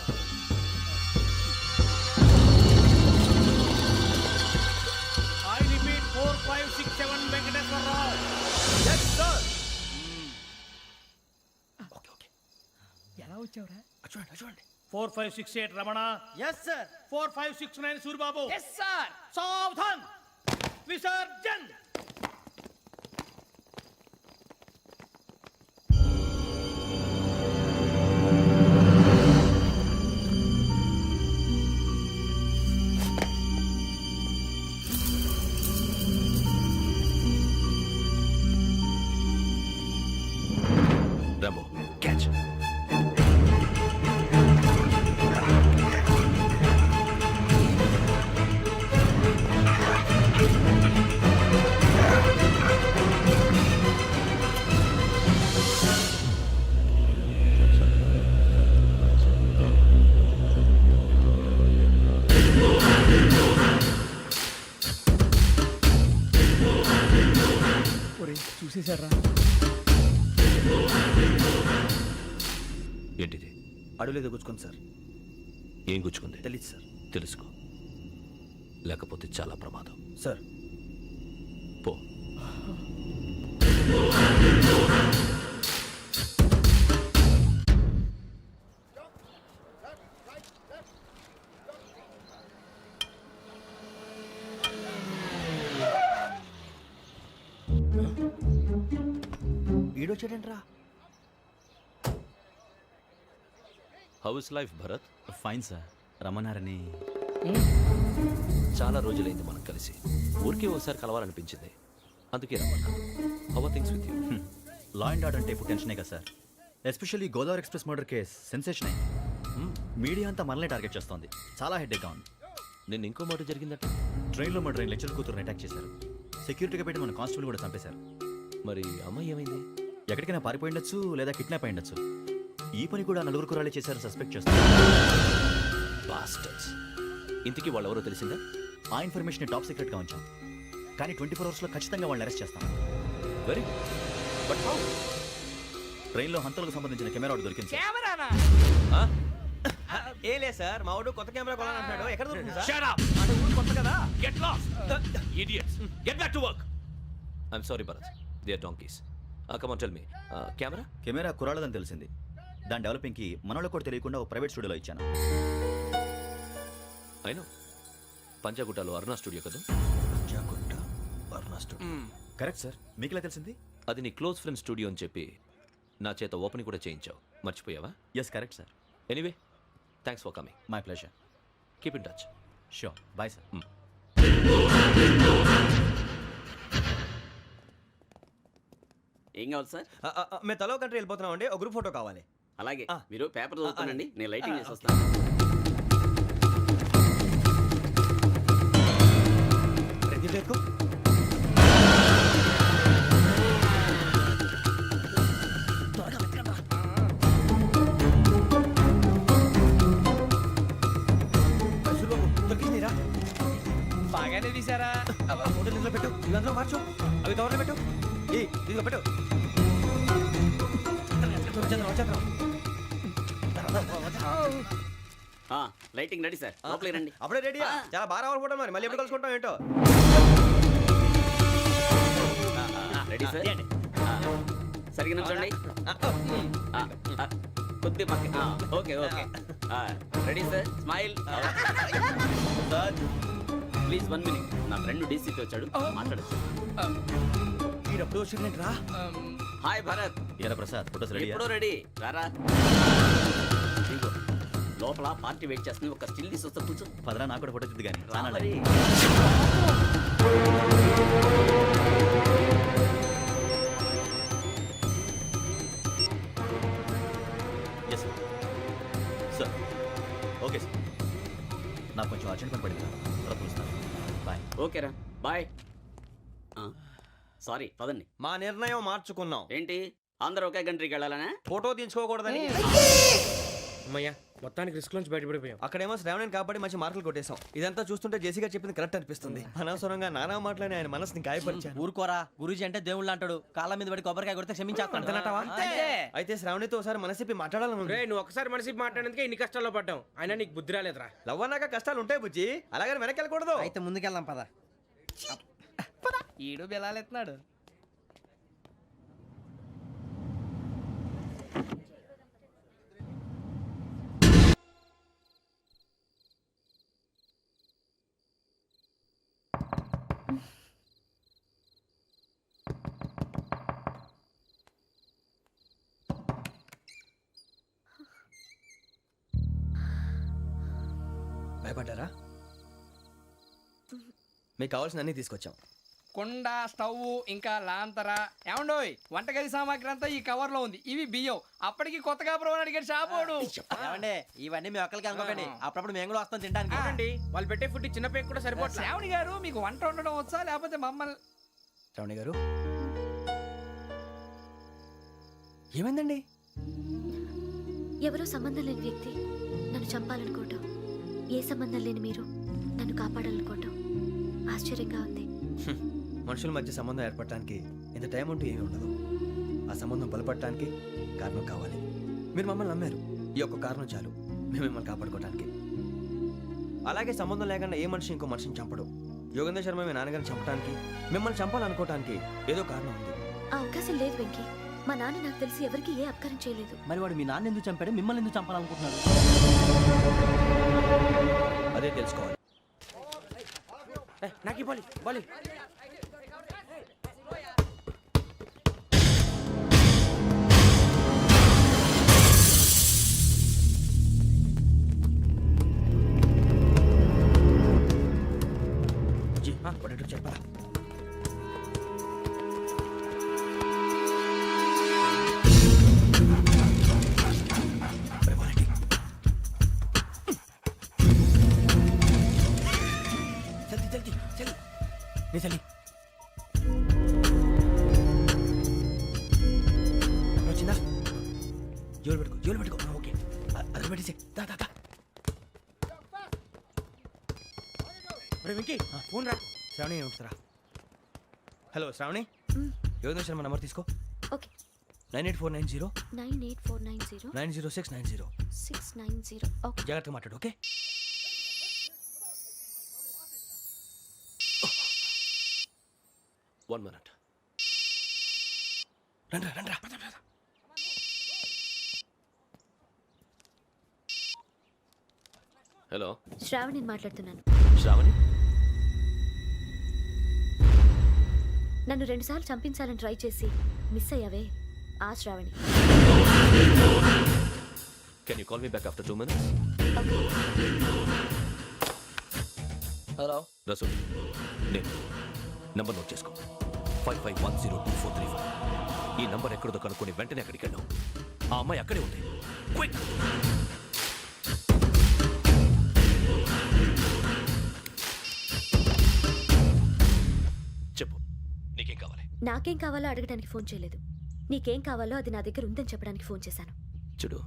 I repeat 4567 Venkateswararao. yes sir. Okay. ఎలా వచ్చావురా? చూడండి. 4568 Ramana. Yes sir. 4569 Suribabu. Yes sir. సావధాన్. విసర్జన్. Rambo catch. ఒరేయ్, చూసేశారా? ఏంటిది? అడుగులేదు గుచ్చుకోండి సార్. ఏం గుచ్చుకుంది? తెలీదు సార్. తెలుసుకో, లేకపోతే చాలా ప్రమాదం. సార్ పో. ఈడొచ్చాడంట్రా. How is life Bharat? Fine sir. రమ్మన్నారని. చాలా రోజులైంది మనం కలిసి. ఊరికే ఒకసారి కలవాలనిపించింది, అందుకే రమ్మన్నా. How are things with you? Law and order అంటే ఇప్పుడు టెన్షనే కదా sir. Especially Godavari express murder case sensation అయింది. మీడియా అంతా మనల్ని టార్గెట్ చేస్తోంది. చాలా హెడ్ఏక్గా ఉంది. నిన్న ఇంకో మాట జరిగిందట. ట్రైన్లో మా ట్రైన్ లెక్చర్ కూతురుని అటాక్ చేశారు. సెక్యూరిటీగా పెట్టి మన కానిస్టేబుల్ కూడా చంపేశారు. మరి అమ్మాయి ఏమైంది? ఎక్కడికైనా పారిపోయిండొచ్చు, లేదా కిడ్నాప్ అయ్యుండొచ్చు. ఈ పని కూడా నలుగురు కురాలే చేశారు సస్పెక్ట్ చేస్తారు. బాస్టర్స్. ఇంతకీ వాళ్ళు ఎవరో తెలిసిందా? ఆ ఇన్ఫర్మేషన్ టాప్ సీక్రెట్గా ఉంచాం, కానీ 24 అవర్స్లో ఖచ్చితంగా వాళ్ళని అరెస్ట్ చేస్తాం. Very but how? ట్రైన్లో హంతలకు సంబంధించిన కెమెరా ఒకటి దొరికింది సార్. కెమెరానా? ఏ లేదు సార్, మా వాడు కొత్త కెమెరా కొనాలంటున్నాడు. ఎక్కడ దొరుకుతుంది సార్? Shut up! అంటే ఊరు కొత్త కదా. Get lost! Idiots! Get back to work! I'm sorry, Bharat. They are donkeys. Come on, tell me. Camera? Camera కురాలదని తెలిసింది. దాని డెవలపింగ్కి మనోళ్ళకు కూడా తెలియకుండా ఒక ప్రైవేట్ స్టూడియోలో ఇచ్చాను. I know. పంజాగుట్టలో అరుణ స్టూడియో కదా? పంజాగుట్ట అరుణ స్టూడియో. Correct sir. మీకు ఇలా తెలిసింది? అది నీ క్లోజ్ ఫ్రెండ్ స్టూడియో అని చెప్పి నా చేత ఓపెన్ కూడా చేయించావు. మర్చిపోయావా? Yes correct sir. Anyway, thanks for coming. My pleasure. Keep in touch. Sure. Bye sir. ఏం కావాలి సార్? మేము తలో కంట్రీ వెళ్ళిపోతున్నాం అండి. ఒక గ్రూప్ ఫోటో కావాలి. అలాగే, ఆ. మీరు పేపర్ చదువుతానండి, నేను లైటింగ్ చేసి ఓకే. వస్తాను. రెడీ देखो. దొరికిందిరా. బాగానే తీసారా ఫోటోలు ఇందులో పెట్టు ఇవి అందులో మార్చు అవి కవర్లో పెట్టు ఇదిగో పెట్టు లైటింగ్ రెడీ సార్ లోపలికి రండి అప్పుడే రెడీయా చాలా బాగా రావాలి ఫోటో మరి మళ్ళీ ఎప్పుడు కలుసుకుంటాం ఏంటో రెడీ సార్ సరిగ్గా నుంచోండి కొద్ది పక్క okay okay ready sir smile please 1 minute నా ఫ్రెండ్ డీసీపీ వచ్చాడు మాట్లాడచ్చు ఈడప్పుడు వచ్చిందండి రా హాయ్ భరత్ ఏరా ప్రసాద్ ఫోటోస్ రెడీ ఎప్పుడో రెడీ రారా ఇదిగో, లోపల పార్టీ వెయిట్ చేస్తుంది ఒక స్టిల్ తీసి వస్తే కూర్చో పదరా నాకు కూడా ఫోటో చూద్దు కానీ రా మరి. ఎస్ సార్ ఓకే సార్ నాకు కొంచెం అర్జెంట్ పని పడింది తర్వాత పిలుస్తాను బాయ్ ఓకేరా బాయ్ సారీ పదండి మా నిర్ణయం మార్చుకున్నాం ఏంటి అందరూ ఒకే కంట్రీకి వెళ్ళాలనే ఫోటో తీసుకోకూడదని అమ్మయ్యా మొత్తానికి రిస్క్ నుంచి బయటపడిపోయాం. అక్కడేమో శ్రావణిని కాబట్టి మంచి మార్కులు కొట్టేశాం. ఇదంతా చూస్తుంటే జేసీగా చెప్పింది కరెక్ట్ అనిపిస్తుంది. అనవసరంగా నానా మాటలని ఆయన మనసుని గాయపరిచాను. ఊరుకోరా, గురూజీ అంటే దేవుళ్ళు అంటాడు. కాళ్ళ మీద పడి కొబ్బరికాయ కొడితే క్షమించేస్తాడు. అయితే శ్రావణితో ఒకసారి మనసిప్పి మాట్లాడాలను. నువ్వు ఒకసారి మనసి మాట్లాడేందుకే ఇన్ని కష్టాల్లో పడ్డాం. అయినా నీకు బుద్ధి రాలేదురా. లవ్ అన్నాక కష్టాలు ఉంటాయి బుజ్జి, అలాగని వెనక్కి వెళ్ళకూడదు. అయితే ముందుకెళ్దాం పద. ఈడు బెలాలెత్తున్నాడు. భయపడ్డారా? మీకు కావాల్సిన అన్ని తీసుకొచ్చాం. కుండ, స్టవ్, ఇంకా లాంతర. ఏమండోయ్, వంటగది సామాగ్రి అంతా ఈ కవర్ లో ఉంది. ఇవి బియ్యం. అప్పటికి కొత్తగా బ్రౌన్ అడిగాడు షాపోడు. ఏమండి, ఇవన్నీ మీ ఒక్కరికి అనుకోకండి. అప్పుడప్పుడు మేము కూడా వస్తాం తినడానికి. వాళ్ళు పెట్టే ఫుడ్ చిన్న పేరు కూడా సరిపోతుంది. శ్రావణి గారు, మీకు వంట వండడం వచ్చా లేకపోతే మమ్మల్ని? శ్రావణి గారు ఏమైందండి? ఎవరో సంబంధం లేని వ్యక్తి నన్ను చంపాలనుకోవటం, ఏ సంబంధం లేని మీరు నన్ను కాపాడాలనుకోవటం ఆశ్చర్యంగా ఉంది. మనుషుల మధ్య సంబంధం ఏర్పడటానికి ఇంత టైం ఉంటూ ఏమీ ఉండదు. ఆ సంబంధం బలపడటానికి కారణం కావాలి. మీరు మమ్మల్ని నమ్మారు, ఈ ఒక్క కారణం చాలు మేము మిమ్మల్ని కాపాడుకోవడానికి. అలాగే సంబంధం లేకుండా ఏ మనిషి ఇంకో మనిషిని చంపడు. యోగేంద్ర శర్మ మీ నాన్నగారిని చంపడానికి, మిమ్మల్ని చంపాలనుకోవటానికి ఏదో కారణం ఉంది. ఆ అవకాశం లేదు వెంకీ. మా నాన్న నాకు తెలిసి ఎవరికి ఏ అపకారం చేయలేదు. మరి వాడు మీ నాన్న ఎందుకు చంపాడు, మిమ్మల్ని ఎందుకు చంపాలనుకుంటున్నాడు? అదే తెలుసుకోవాలి. నాకు బాలి బాలి చెప్పరా? చలి వచ్చిందా? జోలు పెట్టుకో. ఓకే, అది పెట్టేసి వెంకీ ఫోన్ రా. శ్రావణి ఏమిస్తారా? హలో శ్రావణి, యోగేంద్ర శర్మ నంబర్ తీసుకో. ఓకే. 98490 98490 90690. 690. ఓకే. జాగ్రత్తగా మాట్లాడు. ఓకే. One minute. రండ్రా. హలో, శ్రావణిని మాట్లాడుతున్నాను. శ్రావణి. నన్ను 2 సార్లు చంపించాలని ట్రై చేసి మిస్ అయ్యావే, ఆ Sravani. Can you call me back after 2 minutes? Hello Rasu, నేను నంబర్ నోట్ చేసుకో. 55102435. ఈ నంబర్ ఎక్కడదో కనుక్కొని వెంటనే అక్కడికి వెళ్ళాం. ఆ అమ్మాయి అక్కడే ఉంది. క్విక్! చెప్పు, నీకేం కావాలి? నాకేం కావాలో అడగడానికి ఫోన్ చేయలేదు. నీకేం కావాలో అది నా దగ్గర ఉందని చెప్పడానికి ఫోన్ చేశాను. చూడు,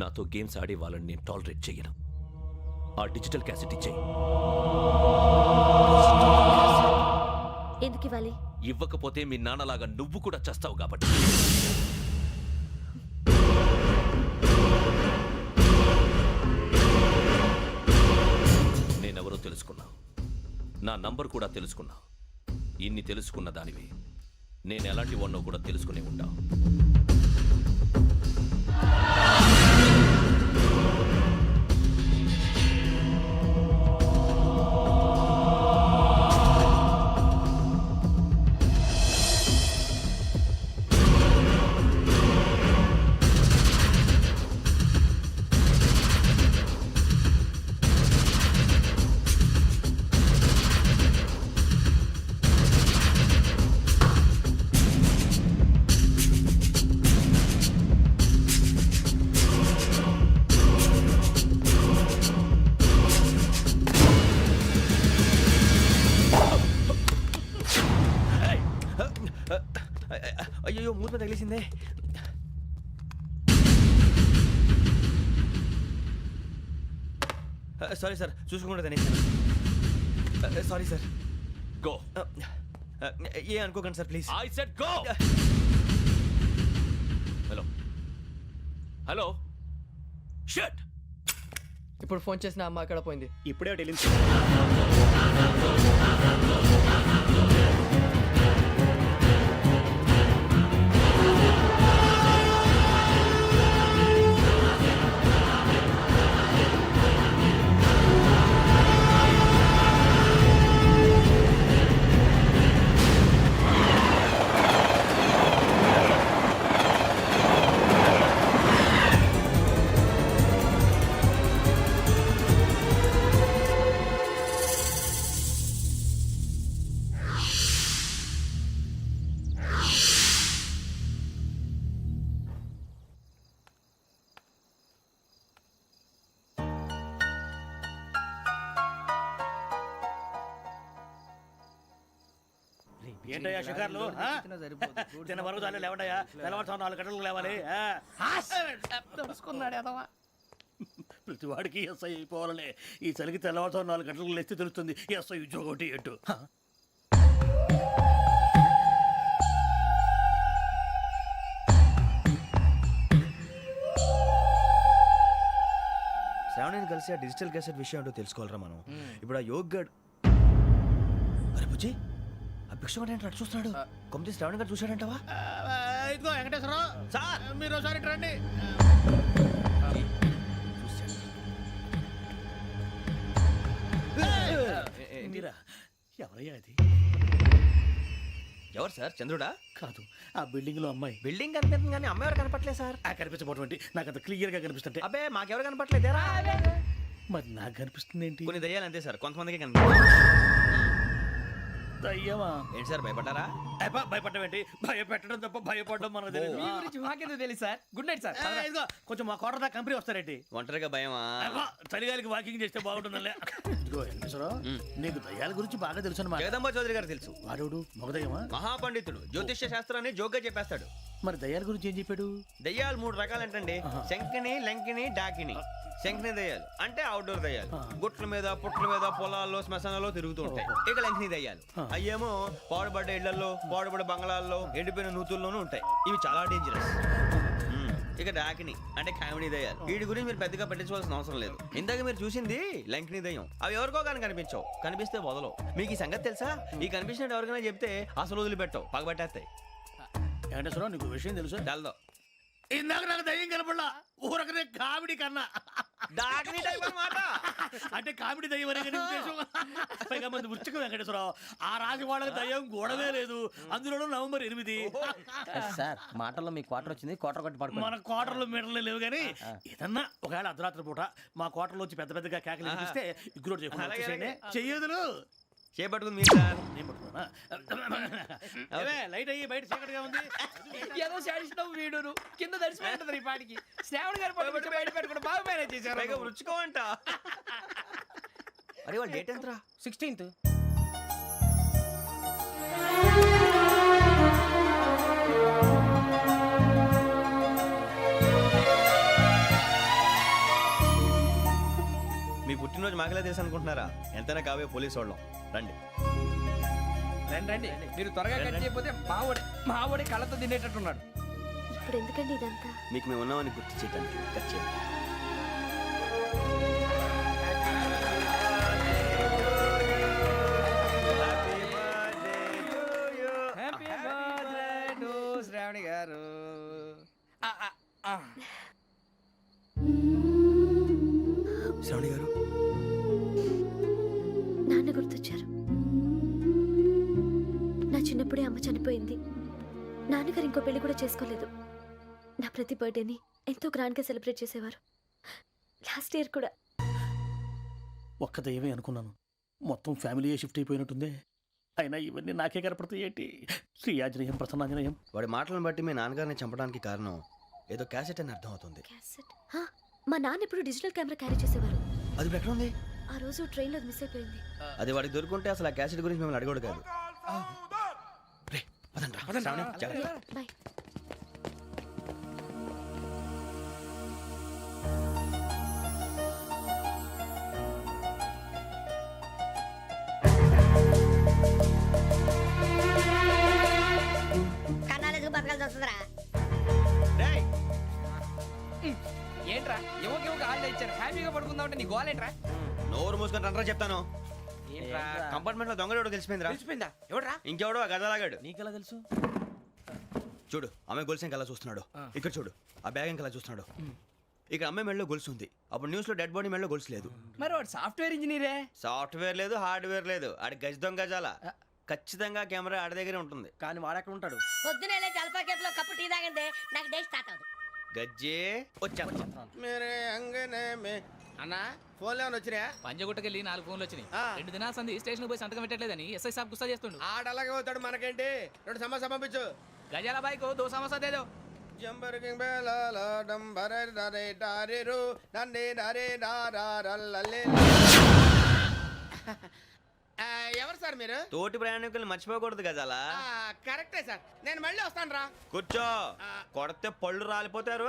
నాతో గేమ్స్ ఆడే వాళ్ళని నేను టాలరేట్ చెయ్యను. ఆ డిజిటల్ క్యాసెట్ ఇచ్చేయి. ఎందుకు ఇవ్వాలి? ఇవ్వకపోతే మీ నాన్నలాగా నువ్వు కూడా చస్తావు కాబట్టి. నేనెవరో తెలుసుకున్నా, నా నంబర్ కూడా తెలుసుకున్నా. ఇన్ని తెలుసుకున్న దానివి నేను ఎలాంటి వాడినో కూడా తెలుసుకునే ఉంటావు. అయ్యో మూత తగిలేసిందే. సారీ సార్, చూసుకోకుండా తినేసాను. Sorry sir. గో. ఏ అనుకోకండి sir please. I said go. Hello hello shut. ఇప్పుడు ఫోన్ చేసిన అమ్మ అక్కడ పోయింది. ఇప్పుడే వెళ్ళింది. ఏంటయ్యా షికార్లు? తిన్న వరకు చాలే లేవండయ్యా. తెల్లవారుతో 4 గంటలకు లేవాలి. ప్రతి వాడికి ఎస్ఐ అయిపోవాలనే ఈ చలికి తెల్లవారుతో 4 గంటలకు లేస్తే తెలుస్తుంది ఎస్ఐ ఉద్యోగం ఒకటి ఎట్టు. శ్రావణిని కలిసి ఆ డిజిటల్ క్యాసెట్ విషయం ఏంటో తెలుసుకోవాలరా మనం. ఇప్పుడు ఆ యోగ్ గడ్. అరే బుజ్జి, ఆ భిక్షగాడు ఏంటో అటు చూస్తున్నాడు. కొమ్మిది శ్రావణి గారు చూశాడంటావా? ఇదిగో వెంకటేశ్వరరావు సార్, మీరు ఒకసారి రండి. మీరా? ఎవరయ్యా అది? ఎవరు సార్? చంద్రుడా? కాదు, ఆ బిల్డింగ్ లో అమ్మాయి. బిల్డింగ్ కనిపిస్తుంది కానీ అమ్మాయి ఎవరు కనపట్లేదు సార్. కనిపించబోటువంటి నాకు అంత క్లియర్ గా కనిపిస్తుంటే. అబ్బే మాకెవరు కనపట్లేదేరా? మరి నాకు కనిపిస్తుంది ఏంటి? కొన్ని దయ్యాలు అంతే సార్, కొంతమందికి కనిపిస్తుంది. దయ్యమా? ఏంటి సార్ భయపడ్డారా? భయపడడం ఏంటి? భయపెట్టడం తప్ప భయపడడం మనకు తెలియదు. మీ గురించి మాకెందుకు తెలుసు సార్. Good night sir. ఇదిగో కొంచెం మా కోట దాకా కంపెనీ వస్తారేంటి? ఒంటరిగా భయమా? చలిగాలికి వాకింగ్ చేస్తే బాగుంటుందిలే. ఇదిగో వెంకటేశ్వరరావు, నీకు దయ్యాల గురించి బాగా తెలుసు అన్నమాట. జగదంబ చౌదరి గారు తెలుసు. వాడు మగదయ్యమా? మహాపండితుడు, జ్యోతిష్య శాస్త్రాన్ని జోగ్గా చెప్పేస్తాడు. మరి దయ్యాల గురించి ఏం చెప్పాడు? దయ్యాలు 3 రకాలంటండి. శంకిని, లంకిని, డాకిని. శంకిని దయ్యాలు అంటే అవుట్డోర్ దయ్యాలు, గుట్ల మీద పుట్ల మీద పొలాల్లో శ్మశానాల్లో తిరుగుతూ ఉంటాయి. ఇక లంకిని దయ్యాలు అయ్యేమో పాడుబడ్డ ఇళ్లలో, పాడుబడ్డ బంగ్లాల్లో, ఎండిపోయిన నూతుల్లోనూ ఉంటాయి. ఇవి చాలా డేంజరస్. ఇక డాకిని అంటే కామెడీ దయ్యాలు. వీటి గురించి మీరు పెద్దగా పట్టించుకోవాల్సిన అవసరం లేదు. ఇందాక మీరు చూసింది లంకిని దయ్యం. అవి ఎవరికో కానీ కనిపించవు, కనిపిస్తే వదలవు. మీకు ఈ సంగతి తెలుసా? ఈ కనిపించినట్టు ఎవరికైనా చెప్తే అసలు వదిలిపెట్టవు, పగబట్టేస్తాయి. వెంకటేశ్వరరావు, నీకు విషయం తెలుసు? డల్దో. ఇందాక నాకు దయ్యం కనపడలా, ఊరకనే కామెడీ కన్నా. డాకిని టైప్ అన్నమాట. అంటే కామెడీ దయ్యం అనే కదా ఉద్దేశం. పైగా మంది వృచ్చిక వెంకటేశ్వరరావు, ఆ రాజు వాళ్ళకి దయ్యం గొడవే లేదు. అందులోనూ నవంబర్ 8. సార్ మాటల్లో మీ క్వార్టర్ వచ్చింది, క్వార్టర్ కొట్టి పడుకో. మన క్వార్టర్లో మీటర్లు లేవు కానీ ఏదన్నా ఒకవేళ అర్ధరాత్రి పూట మా క్వార్టర్లో వచ్చి పెద్ద పెద్దగా కేకలు వినిపిస్తే ఇగ్గురు చెయ్యదులు చేపట్టుకుంది మీరు సార్. నేను పట్టుకున్నా. లైట్ అయ్యి బయట చీకటిగా ఉంది. ఏదో శాడిస్తున్నావు వీడును కింద దర్శనం ఈ పాటికి. శ్రావణ్ గారు పట్టుకుంటే బయట పెట్టుకుంటే బాగా మేనేజ్ చేశారు. రుచుకోవంట. అరే వాళ్ళ డేట్ ఎంతరా? 16th. మీ పుట్టినరోజు మాకలే తెలుసు అనుకుంటున్నారా? ఎంతైనా కావే పోలీసు వాళ్ళం. రండి. రండి రండి, మీరు త్వరగా కట్ చేయకపోతే మావోడి కళ్ళతో తినేటట్టున్నాడు. ఇప్పుడు ఎందుకండి ఇదంతా? మీకు మేము ఉన్నామని గుర్తు చేయడానికి కట్ చేయండి. హ్యాపీ బర్త్డే టు శ్రావణి గారు. శ్రావణి గారు, నాన్న గుర్తొచ్చారు. నా చిన్నప్పుడే అమ్మ చనిపోయింది. నాన్నగారు ఇంకో పెళ్లి కూడా చేసుకోలేదు. నా ప్రతి బర్త్డేని ఎంతో గ్రాండ్గా సెలబ్రేట్ చేసేవారు. లాస్ట్ ఇయర్ కూడా. ఒక్క దయ్యమే అనుకున్నాను, మొత్తం ఫ్యామిలీ షిఫ్ట్ అయిపోయినట్టుందే. అయినా ఇవన్నీ నాకే కనపడతాయి ఏంటి? శ్రీ ఆంజనేయం ప్రసన్నాంజనేయం. వాడి మాటలను బట్టి మీ నాన్నగారిని చంపడానికి కారణం ఏదో క్యాసెట్ అని అర్థం అవుతుంది. క్యాసెట్? మా నాన్న ఎప్పుడు డిజిటల్ కెమెరా క్యారీ చేసేవారు. అది ఇప్పుడు ఎక్కడ ఉంది? ఆ రోజు ట్రైన్లో మిస్ అయిపోయింది. అది వాడికి దొరుకుంటే అసలు ఆ క్యాసెట్ గురించి మిమ్మల్ని అడగడు కాదు. రే, పదండ్రా. శ్రావణి, జాగ్రత్త. బాయ్. కన్నాలకు బతకాల్సి వస్తుందిరా. రేయ్, ఏంట్రా ఎవరికి హాలిడే ఇచ్చారు, హ్యాపీగా పడుకుందాం అంటే నీ గోలేంట్రా? నోరు మూసుకొని రండ్రా చెప్తాను. ఏంట్రా కంపార్ట్మెంట్ లో దొంగడు తెలిసిపోయిందిరా. తెలిసిపోయిందా? ఎవడ్రా? ఇంకెవడో ఆ గదలాగాడు. నీకెలా తెలుసు? చూడు, ఆమె గొలుసు ఇంకలా చూస్తున్నాడు. ఇక్కడ చూడు, ఆ బ్యాగ్ ఇంకలా చూస్తున్నాడు. ఇక్కడ అమ్మాయి మెడలో గొలుసు ఉంది. అప్పుడు న్యూస్ లో డెడ్ బాడీ మెడలో గొలుసు లేదు. మరి వాడు సాఫ్ట్వేర్ ఇంజనీరే. సాఫ్ట్వేర్ లేదు, హార్డ్వేర్ లేదు. ఆడి గజ దొంగ గజాల. ఖచ్చితంగా కెమెరా ఆడి దగ్గరే ఉంటుంది. కానీ వాడెక్కడ ఉంటాడు? పొద్దునే జలపా కేఫ్లో కప్పు టీ తాగండి, నాకు డే స్టార్ట్ అవుతుంది. గజ్జే వచ్చా. అన్నా ఫోన్లో వచ్చినా? పంజగుట్టకెళ్ళి 4 ఫోన్లు వచ్చినాయి. 2 దినాల సంది స్టేషన్ పోయి సంతకం పెట్టలేదని ఎస్ఐ సాబ్ గుస్తా చేస్తుండు. ఆడలాగే పోతాడు, మనకేంటి? 2 సమస్య పంపించు. గజాల బైక్ 2 సమస్య దేదో. ఎవరు సార్ మీరు? తోటి ప్రయాణికుల్ని మర్చిపోకూడదు గజాల. కరెక్టే సార్, నేను మళ్ళీ వస్తాను రా. కూర్చో, కొడితే పళ్ళు రాలిపోతారు.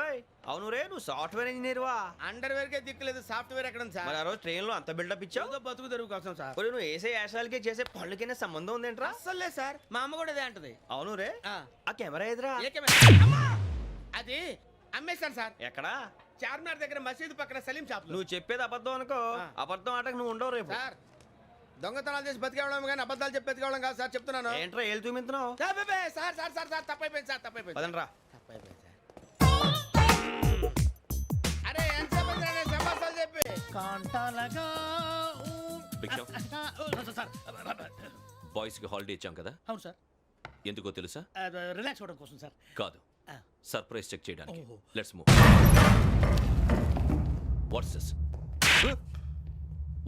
అవును రే, నువ్వు సాఫ్ట్వేర్ ఇంజనీర్ వా? అండర్వేర్ కే దిక్కులేదు, సాఫ్ట్వేర్ ఎక్కడ ఉంది సార్? మరి ఆ రోజు ట్రైన్ లో అంత బిల్డప్ ఇచ్చావు. బతుకు తెరువు కోసం సార్. మరి నువ్వు వేసే యాశాలకి చేసే పళ్ళకైనా సంబంధం ఉందేంట్రా? అస్సలు లేదు సార్, మా అమ్మ కూడా అదే అంటది. అవును రే, ఆ కెమెరా ఎదురా? ఏ కెమెరా? అమ్మా! అది అమ్మేశాను సార్. ఎక్కడా? చార్మినార్ దగ్గర మసీదు పక్కన సలీం షాప్. నువ్వు చెప్పేది అబద్ధం అనుకో. అబద్ధం ఆటకు నువ్వు ఉండవు రేపు. సార్, దొంగతనాలు చేసి బతికేవడం కానీ అబద్ధాలు చెప్పి బతికేవడం కాదు సార్, చెప్తున్నాను. ఏంట్రా ఏళ్ళు చూపించినావు? Sir sir sir sir sir తప్పైపోయింది సార్, తప్పైపోయింది. పదండ్రా. తప్పైపోయింది సార్. అరే ఎంత సమాసాలు చెప్పి కాంటాలగా బాయ్స్ కి హాలిడే ఇచ్చాం కదా, అవును సార్. ఎందుకో తెలుసా? రిలాక్స్ అవ్వడం కోసం సార్. కాదు, సర్ప్రైజ్ చెక్ చేయడానికి. ఓహో. Let's move. What's this?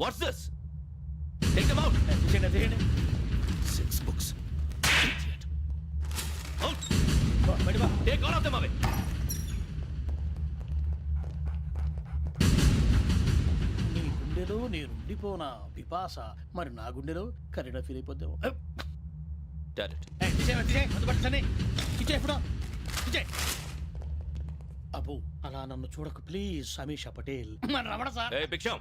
What's this? Take them out. తీయండి. 6 books. Idiot. Out. Take all of them away. నీ గుండెలో నేనుండిపోనా పిపాస, మరి నా గుండెలో కరీడా ఫీల్ అయిపోద్దాము. Direct. అబ్బో, అలా నన్ను చూడకు please. Sameesha Patel. Ramana sir. Hey, Biksham.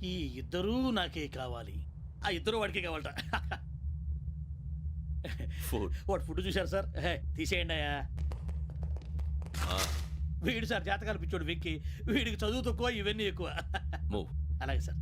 ఈ ఇద్దరూ నాకే కావాలి. ఆ ఇద్దరు వాడికే కావాలట. Food. వాడు ఫుడ్ చూశారు సార్. తీసేయండి అయ్యా. వీడు సార్ జాతకాలు పిచ్చోడు వెక్కి, వీడికి చదువు తక్కువ, ఇవన్నీ ఎక్కువ. Move. అలాగే సార్.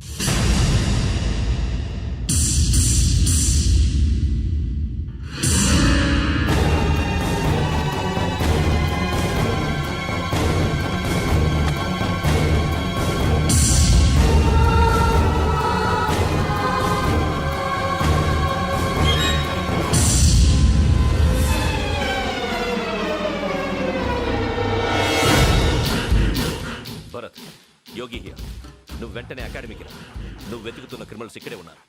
Bharat, Yogi here. నువ్వు వెంటనే అకాడమీకి రా. నువ్వు వెతుకుతున్న క్రిమినల్స్ ఇక్కడే ఉన్నారు.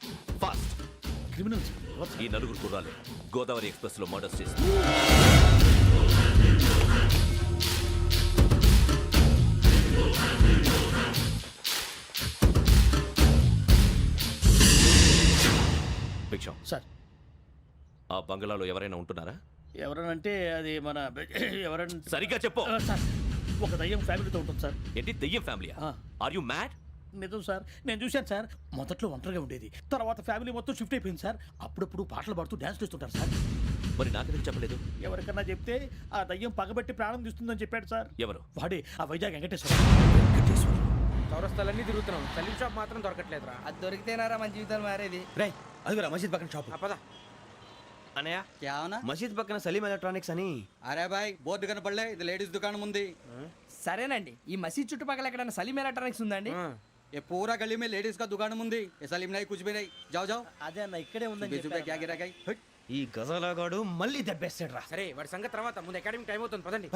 ఫాస్ట్. క్రిమినల్స్ ఈ 4 కుర్రాలు గోదావరి ఎక్స్ప్రెస్ లో మర్డర్స్ చేసి భిక్షం సార్. ఆ బంగ్లాలో ఎవరైనా ఉంటున్నారా? ఎవరనంటే అది మన ఎవరన్నా సరిగ్గా చెప్పు. సార్, ఒక దయ్యం ఫ్యామిలీతో ఉంటుంది సార్. ఏంటి దెయ్యం ఫ్యామిలీ? ఆ. Are you mad? నిజం సార్, నేను చూశాను సార్. మొదట్లో ఒంటరిగా ఉండేది, తర్వాత ఫ్యామిలీ మొత్తం షిఫ్ట్ అయిపోయింది సార్. అప్పుడప్పుడు పాటలు పాడుతూ డ్యాన్స్ చేస్తుంటారు సార్. మరి నాకెందుకు చెప్పలేదు? ఎవరికన్నా చెప్తే ఆ దయ్యం పగబెట్టి ప్రాణం తీస్తుందని చెప్పాడు సార్. ఎవరు? వాడే ఆ వైజాగ్ వెంకటేశ్వర. చౌరస్తాలన్నీ తిరుగుతున్నాం, సలీం షాప్ మాత్రం దొరకట్లేదురా. అది దొరికితేనారా మన జీవితాలు మారేది. రే అదిగురా మసీద్ పక్కన షాప్. పదా అనయా क्या होना? మసీద్ పక్కన సలీం ఎలక్ట్రానిక్స్ అని. अरे भाई बोर्ड కనపడలే, ఇది లేడీస్ దుకాణం ఉంది. సరేనండి, ఈ మసీద్ చుట్టుపక్కల ఎక్కడైనా సలీం ఎలక్ట్రానిక్స్ ఉందండి? ये पूरा गली में लेडीज का दुकान मुंदी. ये सलीम नहीं कुछ भी नहीं. जाओ जाओ. అదే అన్న ఇక్కడే ఉందని बीस रुपए क्या गिरा गई? ఈ గజాలగాడు మళ్ళీ దెబ్బేస్తాడు రా. సరే వాడి సంగతి తర్వాత, ముందు అకాడమిక్ టైం అవుతుంది పదండి.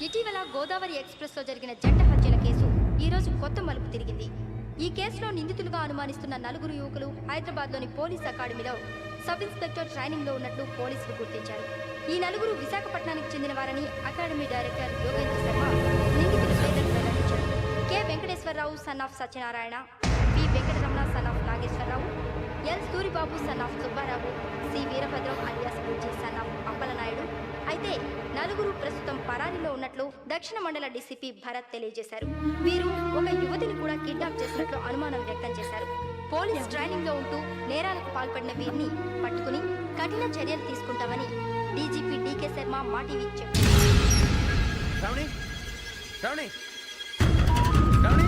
ఇటీవల గోదావరి ఎక్స్ప్రెస్ లో జరిగిన జంట హత్యల కేసు ఈ రోజు కొత్త మలుపు తిరిగింది. ఈ కేసులో నిందితులుగా అనుమానిస్తున్న 4 యువకులు హైదరాబాద్ లోని పోలీస్ అకాడమీలో సబ్ ఇన్స్పెక్టర్ ట్రైనింగ్ లో ఉన్నట్లు పోలీసులు గుర్తించారు. ఈ 4 విశాఖపట్నానికి చెందిన వారని అకాడమీ డైరెక్టర్ యోగేంద్ర శర్మ నిందితుల పేర్లను వెల్లడించారు. K Venkateswararao son of Satyanarayana, P Venkataramana son of Nageswararao, L Suribabu son of Subbarao, C Veerabhadram alias Bujji son of Appalanaidu. అయితే 4 ప్రస్తుతం పరారీలో ఉన్నట్లు దక్షిణ మండల డీసీపీ భరత్ తెలియజేశారు. వీరు ఒక యువతిని కూడా కిడ్నాప్ చేసినట్లు అనుమానం వ్యక్తం చేశారు. పోలీస్ ట్రైనింగ్ లో ఉంటూ నేరాలకు పాల్పడిన వీరిని పట్టుకుని కఠిన చర్యలు తీసుకుంటామని డీజీపీ డీకే శర్మ మా టీవీకి చెప్పారు. శ్రావణి శ్రావణి శ్రావణి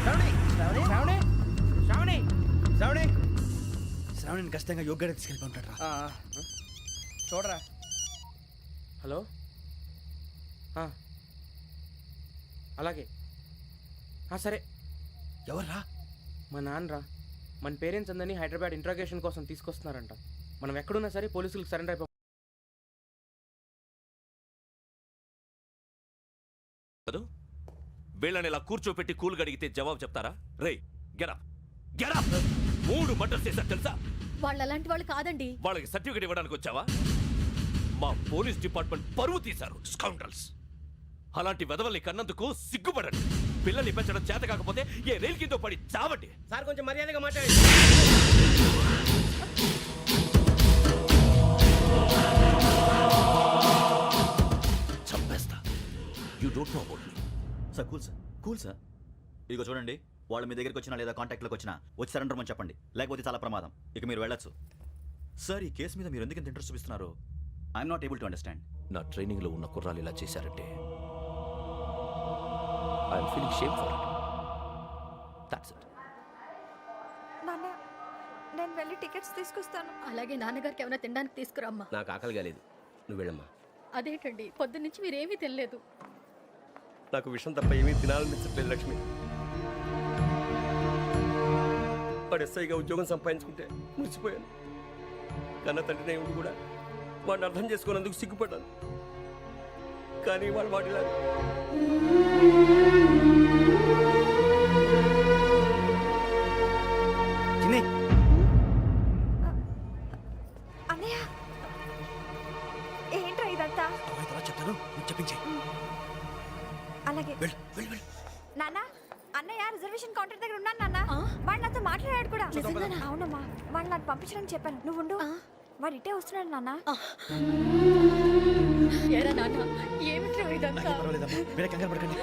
శ్రావణి శ్రావణి శ్రావణి శ్రావణి శ్రావణిని ఖచ్చితంగా యోగ్యత తీసుకెళ్ళి ఉంటాడు రా. చూడరా. హలో, అలాగే సరే. ఎవర్రా? మా నాన్నరా. మన పేరెంట్స్ అందరినీ హైదరాబాద్ ఇంట్రాగేషన్ కోసం తీసుకొస్తున్నారంట. మనం ఎక్కడున్నా సరే పోలీసులకు సరెండర్ అయిపో. వీళ్ళని ఇలా కూర్చోపెట్టి కూల్ గడిగితే జవాబు చెప్తారా? రే గెటప్ గెటప్. 3 మర్డర్స్ చేశారు తెలుసా? వాళ్ళు అలాంటి వాళ్ళు కాదండి. వాళ్ళకి సర్టిఫికేట్ ఇవ్వడానికి వచ్చావా? మా పోలీస్ డిపార్ట్మెంట్ పరువు తీశారు స్కౌండ్రల్స్. అలాంటి వెధవల్ని కన్నందుకు సిగ్గుపడండి. పిల్లల్ని పెంచడం చేత కాకపోతే ఏ రైలు కింద పడి చావండి. సార్ కొంచెం మర్యాదగా మాట్లాడండి. చంపేస్తా. You don't know about me. Sir cool sir. ఇదిగో చూడండి, వాళ్ళు మీ దగ్గరికి వచ్చినా లేదా కాంటాక్ట్లోకి వచ్చినా వచ్చి సరెండర్ అని చెప్పండి, లేకపోతే చాలా ప్రమాదం. ఇక మీరు వెళ్ళొచ్చు. సార్, ఈ కేసు మీద మీరు ఎందుకు ఇంత ఇంట్రెస్ట్ చూపిస్తున్నారు? I'm not able to understand. నా ట్రైనింగ్ లో ఉన్న కుర్రాలు ఇలా చేశారంటే I'm feeling shame for it. That's it. నాన్న, నేను వెళ్ళి టికెట్స్ తీసుకొస్తాను. అలాగే నాన్నగారికి ఏమైనా తినడానికి తీసుకురమ్మా. నాకు ఆకలి కాలేదు, నువ్వు వెళ్ళమ్మా. అదేంటండి, పొద్దున్నుంచి మీరేమీ తినలేదు. నాకు విషయం తప్ప ఏమీ తినాలనిపించట్లేదు లక్ష్మి. వాడు ఎస్ఐగా ఉద్యోగం సంపాదించుకుంటే మురిసిపోయాను. కన్న తండ్రినే ఉండి కూడా వాడిని అర్థం చేసుకున్నందుకు సిగ్గుపడ్డాను. కానీ వాడు వాడిలా అన్నయ్య, ఏంట్రా ఇదంతా? చెప్తాను, చెప్పించే. అలాగే నాన్న. అన్నయ్య రిజర్వేషన్ కౌంటర్ దగ్గర ఉన్నాను నాన్న. వాడు నాతో మాట్లాడాడు కూడా. అవునమ్మా, వాడు నాకు పంపించడానికి చెప్పాను. నువ్వు ఉండు. వాడు ఇటే వస్తున్నాడు నాన్న. పర్వాలేదమ్మా, మీరే కంగారు పడకండి.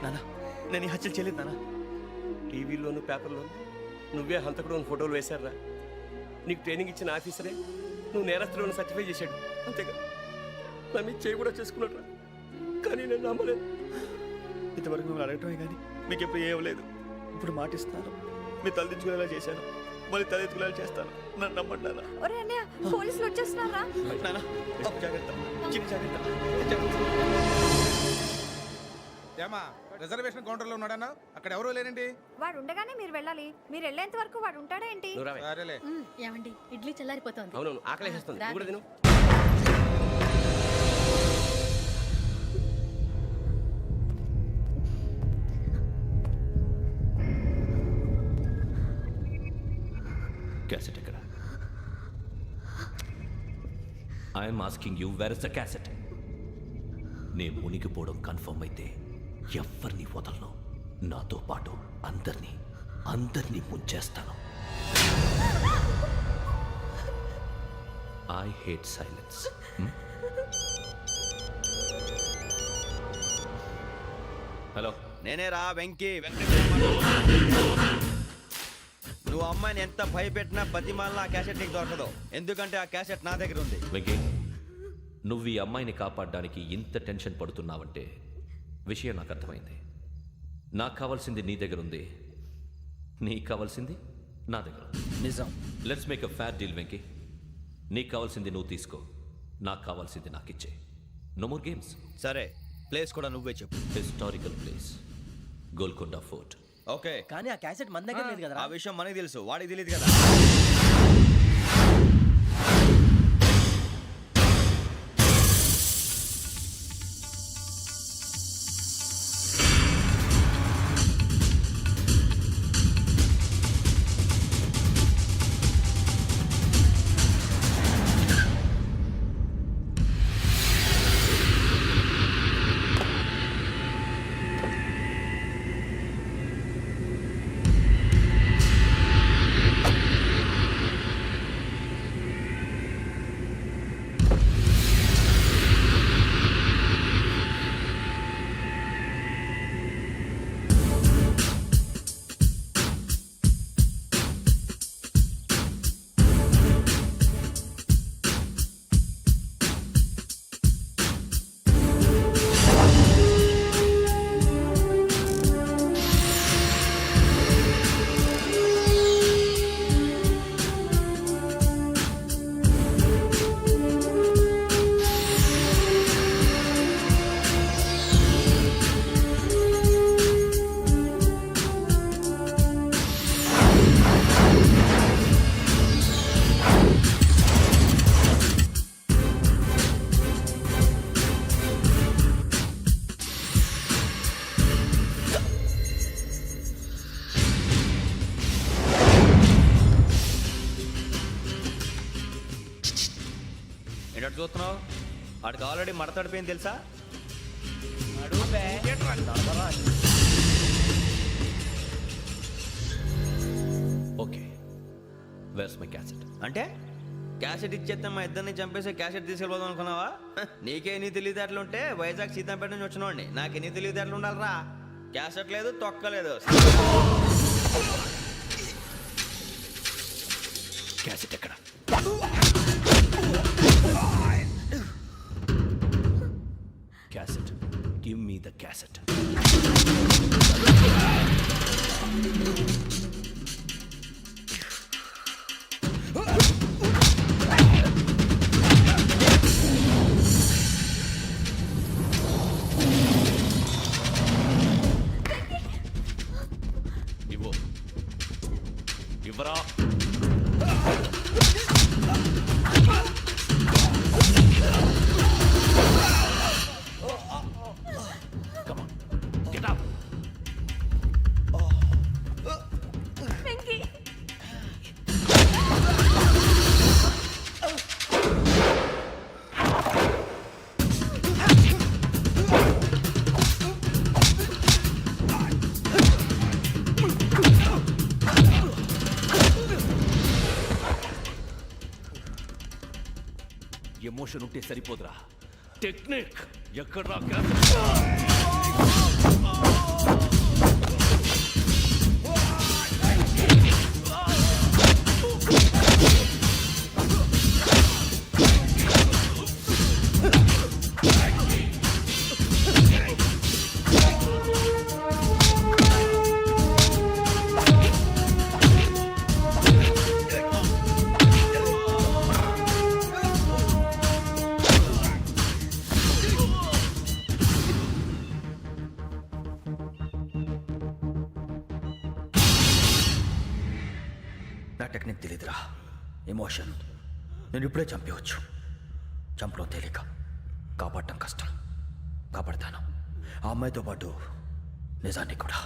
నాన్న, నేను ఈ హత్యలు చేయలేదు నాన్న. టీవీలోను పేపర్లోను నువ్వే హంతకుడు ఫోటోలు వేశారా? నీకు ట్రైనింగ్ ఇచ్చిన ఆఫీసరే నువ్వు నేరస్తులను సర్టిఫై చేశాడు. అంతేగా నా మీద చేయి కూడా చేసుకున్నట్రా. కానీ నేను నమ్మలేదు. ఇంతవరకు మిమ్మల్ని అడగటమే కానీ మీకు ఎప్పుడు ఏమలేదు. ఇప్పుడు మాటిస్తాను, మీరు తలదించుకునేలా చేశాను, మళ్ళీ తలెత్తుకునేలా చేస్తాను. నన్ను నమ్మండి నాన్న. ఒరే అన్నయ్య, పోలీసులు వచ్చేస్తున్నారా? నాన్న, జాగ్రత్త, చిన్న జాగ్రత్త. ఏమా రిజర్వేషన్ కౌంటర్లో ఉన్నాడన్నా? అక్కడ ఎవరూ లేనండి. వాడు ఉండగానే మీరు వెళ్ళాలి. మీరు వెళ్ళేంత వరకు వాడు ఉంటాడా ఏంటి? నువ్వు రావే. సరేలే. ఏమండి ఇడ్లీ చల్లారిపోతోంది. అవునవును, ఆకలేస్తుంది. నువ్వు కూడా తిను. క్యాసెట్ ఎక్కడ? I'm asking you, where is the cassette? నే మునిగిపోవడం కన్ఫర్మ్ అయితే ఎవ్వరిని వదలను. నాతో పాటు అందరినీ ముంచేస్తాను. I hate silence. హలో, నేనే రా వెంకీ. నువ్వు అమ్మాయిని ఎంత భయపెట్టినా బతిమాలినా ఆ క్యాసెట్ నీకు దొరకదు. ఎందుకంటే ఆ క్యాసెట్ నా దగ్గర ఉంది. వెంకీ, నువ్వు ఈ అమ్మాయిని కాపాడడానికి ఇంత టెన్షన్ పడుతున్నావంటే విషయం నాకు అర్థమైంది. నాకు కావాల్సింది నీ దగ్గర ఉంది, నీకు కావాల్సింది నా దగ్గర ఉంది. నిజం. Let's make a fair deal Venky. నీకు కావాల్సింది నువ్వు తీసుకో, నాకు కావాల్సింది నాకు ఇచ్చే. No more games. సరే, ప్లేస్ కూడా నువ్వే చెప్పు. Historical place, Golconda fort. Okay, కానీ ఆ క్యాసెట్ మన దగ్గర లేదు కదా. ఆ విషయం మనకి తెలుసు, వాడికి తెలియదు కదా. ఏంటో చూస్తున్నావు? వాడికి ఆల్రెడీ మడతడిపోయింది తెలుసా? Okay, where's my cassette? అంటే క్యాసెట్ ఇచ్చేస్తే మా ఇద్దరిని చంపేసి క్యాసెట్ తీసుకెళ్ళిపోదాం అనుకున్నావా? నీకే ఎన్ని తెలివితేటలు ఉంటే వైజాగ్ సీతంపేట నుంచి వచ్చినోడిని నాకు ఎన్ని తెలివితేటలు ఉండాలిరా? క్యాసెట్ లేదు, తొక్కలేదు. క్యాసెట్ ఎక్కడ? Cassette, give me the cassette. ఇవ్వు, ఇవ్వరా. ఎమోషన్ ఉంటే సరిపోదురా, టెక్నిక్ ఎక్కడ నా టెక్నిక్ తెలియదురా, ఎమోషన్. నేను ఇప్పుడే చంపేయచ్చు. చంపడం తేలిక, కాపాడటం కష్టం. కాపాడతాను ఆ అమ్మాయితో పాటు నిజాన్ని కూడా.